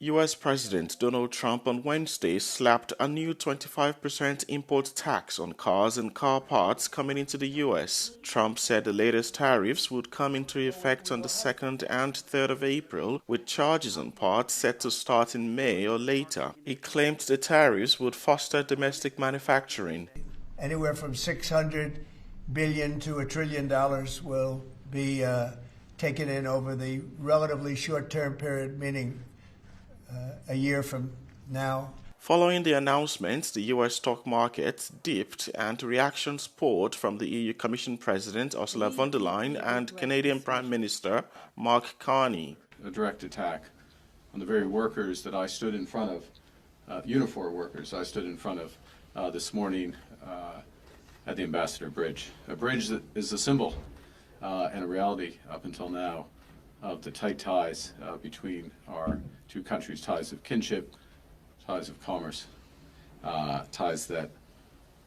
US President Donald Trump on Wednesday slapped a new 25% import tax on cars and car parts coming into the US. Trump said the latest tariffs would come into effect on the 2nd and 3rd of April, with charges on parts set to start in May or later. He claimed the tariffs would foster domestic manufacturing. Anywhere from $600 billion to $1 trillion will be taken in over the relatively short-term period, meaning a year from now. Following the announcement, the US stock market dipped and reactions poured from the EU Commission President Ursula von der Leyen and Canadian Prime Minister Mark Carney. A direct attack on the very workers that I stood in front of, uniform workers I stood in front of this morning at the Ambassador Bridge. A bridge that is a symbol and a reality up until now of the tight ties between our two countries, ties of kinship, ties of commerce, ties that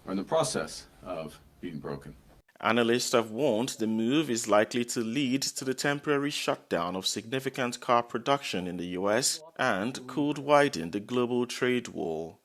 are in the process of being broken. Analysts have warned the move is likely to lead to the temporary shutdown of significant car production in the US and could widen the global trade war.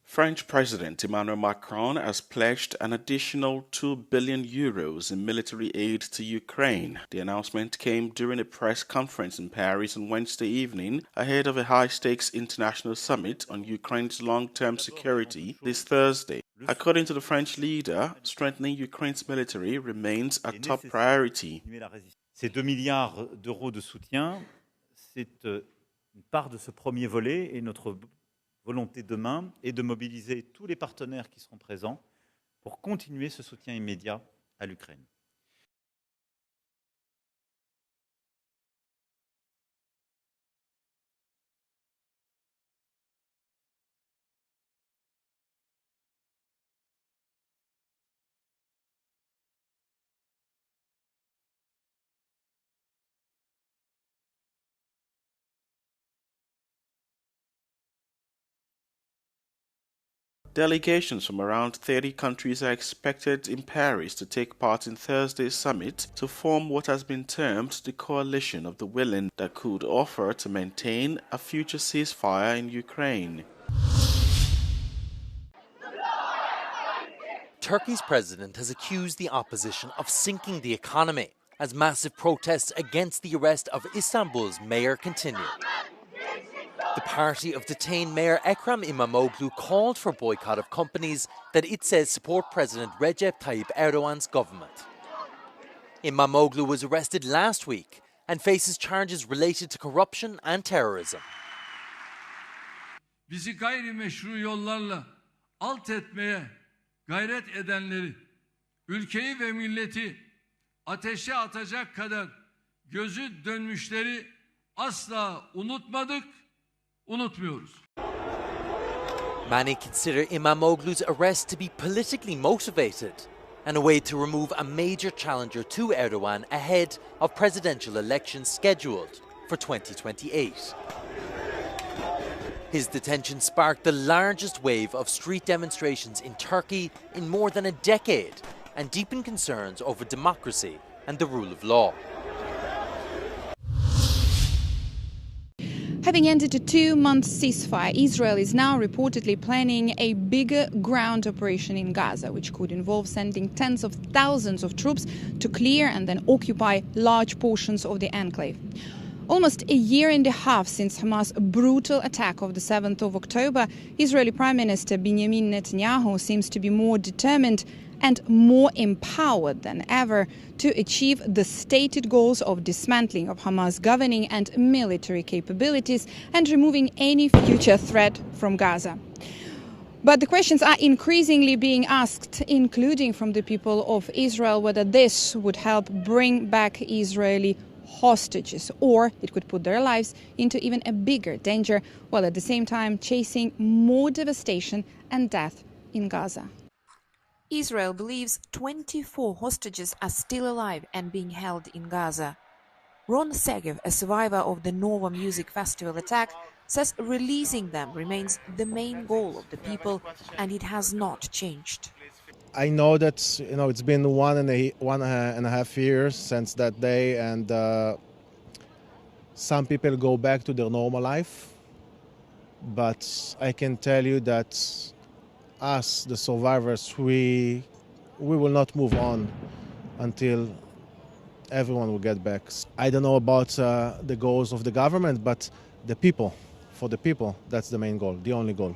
French President Emmanuel Macron has pledged an additional €2 billion in military aid to Ukraine. The announcement came during a press conference in Paris on Wednesday evening ahead of a high-stakes international summit on Ukraine's long-term security this Thursday. According to the French leader, strengthening Ukraine's military remains a top priority. Ces 2 milliards d'euros de soutien, c'est une part de ce premier volet et notre volonté demain est de mobiliser tous les partenaires qui seront présents pour continuer ce soutien immédiat à l'Ukraine. Delegations from around 30 countries are expected in Paris to take part in Thursday's summit to form what has been termed the coalition of the willing that could offer to maintain a future ceasefire in Ukraine. Turkey's president has accused the opposition of sinking the economy as massive protests against the arrest of Istanbul's mayor continue. The party of detained Mayor Ekrem İmamoğlu called for boycott of companies that it says support President Recep Tayyip Erdogan's government. İmamoğlu was arrested last week and faces charges related to corruption and terrorism. Bizi gayrimeşru yollarla alt etmeye gayret edenleri, ülkeyi ve milleti ateşe atacak kadar gözü dönmüşleri asla unutmadık. Many consider İmamoğlu's arrest to be politically motivated and a way to remove a major challenger to Erdogan ahead of presidential elections scheduled for 2028. His detention sparked the largest wave of street demonstrations in Turkey in more than a decade and deepened concerns over democracy and the rule of law. Having ended a 2-month ceasefire, Israel is now reportedly planning a bigger ground operation in Gaza, which could involve sending tens of thousands of troops to clear and then occupy large portions of the enclave. Almost a year and a half since Hamas' brutal attack of the 7th of October, Israeli Prime Minister Benjamin Netanyahu seems to be more determined and more empowered than ever to achieve the stated goals of dismantling of Hamas' governing and military capabilities and removing any future threat from Gaza. But the questions are increasingly being asked, including from the people of Israel, whether this would help bring back Israeli hostages, or it could put their lives into even a bigger danger, while at the same time chasing more devastation and death in Gaza. Israel believes 24 hostages are still alive and being held in Gaza. Ron Segev, a survivor of the Nova Music Festival attack, says releasing them remains the main goal of the people, and it has not changed. I know that it's been one and a half years since that day, and some people go back to their normal life, but I can tell you that us, the survivors, we will not move on until everyone will get back. I don't know about the goals of the government, but the people, for the people, that's the main goal, the only goal.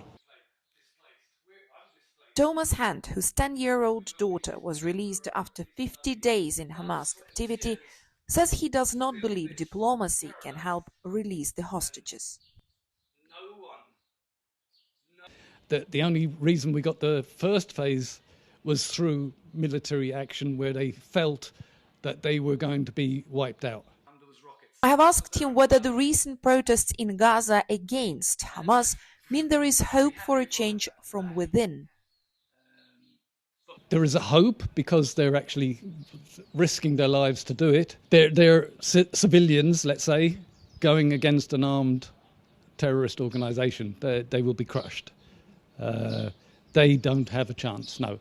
Thomas Hand, whose 10-year-old daughter was released after 50 days in Hamas captivity, says he does not believe diplomacy can help release the hostages. The only reason we got the first phase was through military action where they felt that they were going to be wiped out. I have asked him whether the recent protests in Gaza against Hamas mean there is hope for a change from within. There is a hope because they're actually risking their lives to do it. They're civilians, let's say, going against an armed terrorist organisation. They will be crushed. They don't have a chance, no.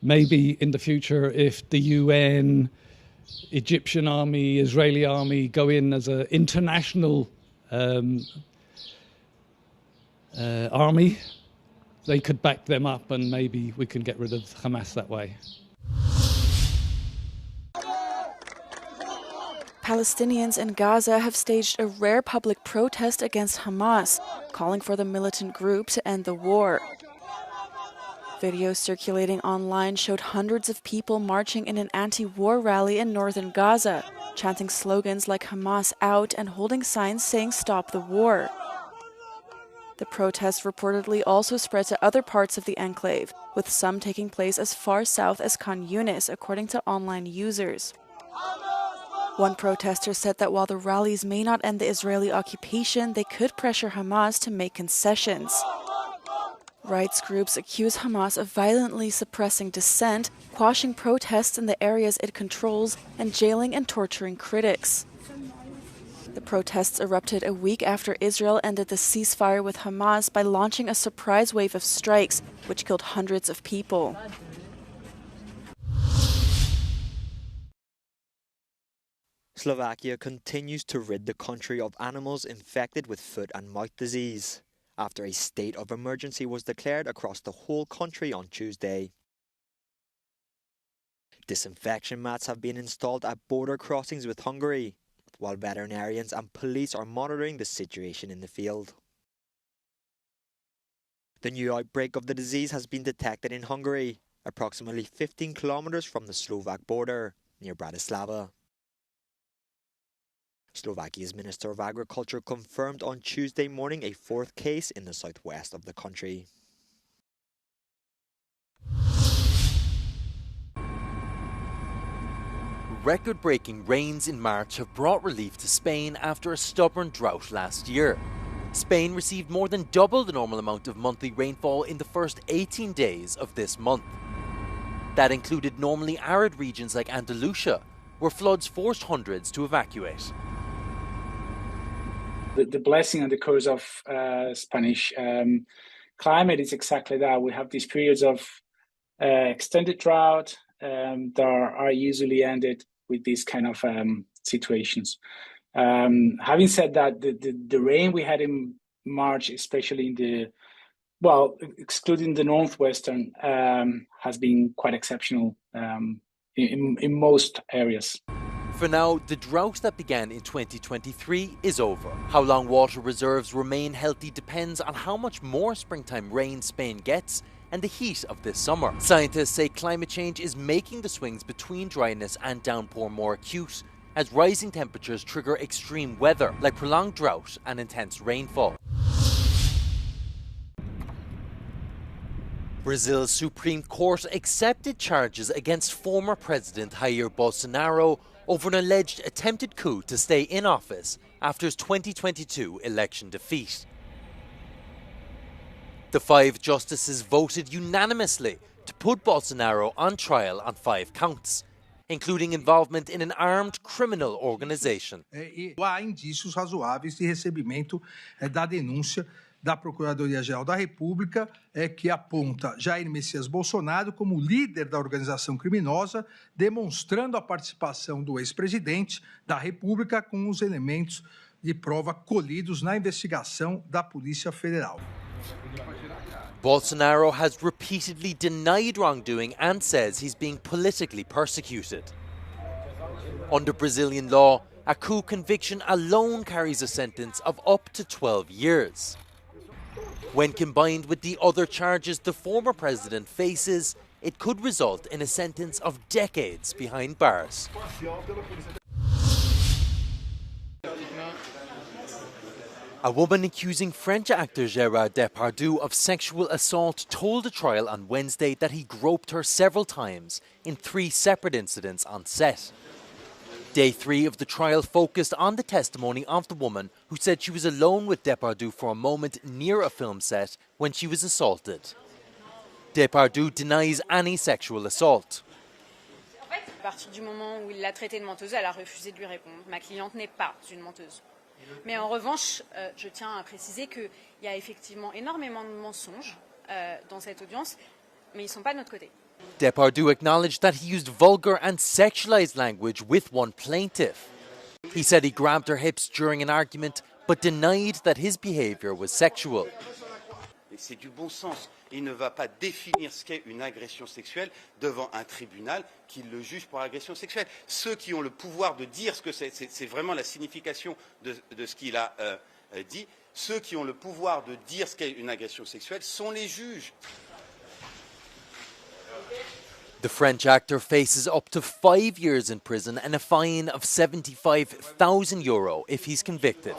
Maybe in the future, if the UN, Egyptian army, Israeli army go in as an international army, they could back them up and maybe we can get rid of Hamas that way. Palestinians in Gaza have staged a rare public protest against Hamas, calling for the militant group to end the war. Videos circulating online showed hundreds of people marching in an anti-war rally in northern Gaza, chanting slogans like Hamas out and holding signs saying stop the war. The protests reportedly also spread to other parts of the enclave, with some taking place as far south as Khan Yunis, according to online users. One protester said that while the rallies may not end the Israeli occupation, they could pressure Hamas to make concessions. Rights groups accuse Hamas of violently suppressing dissent, quashing protests in the areas it controls, and jailing and torturing critics. The protests erupted a week after Israel ended the ceasefire with Hamas by launching a surprise wave of strikes, which killed hundreds of people. Slovakia continues to rid the country of animals infected with foot and mouth disease, after a state of emergency was declared across the whole country on Tuesday. Disinfection mats have been installed at border crossings with Hungary, while veterinarians and police are monitoring the situation in the field. The new outbreak of the disease has been detected in Hungary, approximately 15 kilometers from the Slovak border, near Bratislava. Slovakia's Minister of Agriculture confirmed on Tuesday morning a fourth case in the southwest of the country. Record-breaking rains in March have brought relief to Spain after a stubborn drought last year. Spain received more than double the normal amount of monthly rainfall in the first 18 days of this month. That included normally arid regions like Andalusia, where floods forced hundreds to evacuate. The blessing and the curse of Spanish climate is exactly that. We have these periods of extended drought that are usually ended with these kind of situations. Having said that, the rain we had in March, especially excluding the northwestern, has been quite exceptional in most areas. For now, the drought that began in 2023 is over. How long water reserves remain healthy depends on how much more springtime rain Spain gets and the heat of this summer. Scientists say climate change is making the swings between dryness and downpour more acute, as rising temperatures trigger extreme weather, like prolonged drought and intense rainfall. Brazil's Supreme Court accepted charges against former President Jair Bolsonaro over an alleged attempted coup to stay in office after his 2022 election defeat. The 5 justices voted unanimously to put Bolsonaro on trial on 5 counts, including involvement in an armed criminal organization. Há indícios razoáveis de recebimento da denúncia da Procuradoria-Geral da República, que aponta Jair Messias Bolsonaro como líder da organização criminosa, demonstrando a participação do ex-presidente da República com os elementos de prova colhidos na investigação da Polícia Federal. Bolsonaro has repeatedly denied wrongdoing and says he's being politically persecuted. Under Brazilian law, a coup conviction alone carries a sentence of up to 12 years. When combined with the other charges the former president faces, it could result in a sentence of decades behind bars. A woman accusing French actor Gérard Depardieu of sexual assault told a trial on Wednesday that he groped her several times in 3 separate incidents on set. Day 3 of the trial focused on the testimony of the woman who said she was alone with Depardieu for a moment near a film set when she was assaulted. Depardieu denies any sexual assault. À partir du moment où il l'a traitée de menteuse, elle a refusé de lui répondre. Ma cliente n'est pas une menteuse. Mais en revanche, je tiens à préciser qu'il y a effectivement énormément de mensonges dans cette audience, mais ils ne sont pas de notre côté. Depardieu acknowledged that he used vulgar and sexualized language with one plaintiff. He said he grabbed her hips during an argument, but denied that his behavior was sexual. C'est du bon sens. Il ne va pas définir ce qu'est une agression sexuelle devant un tribunal qui le juge pour agression sexuelle. Ceux qui ont le pouvoir de dire ce que c'est vraiment la signification de ce qu'il a dit, ceux qui ont le pouvoir de dire ce qu'est une agression sexuelle sont les juges. The French actor faces up to 5 years in prison and a fine of €75,000 if he's convicted.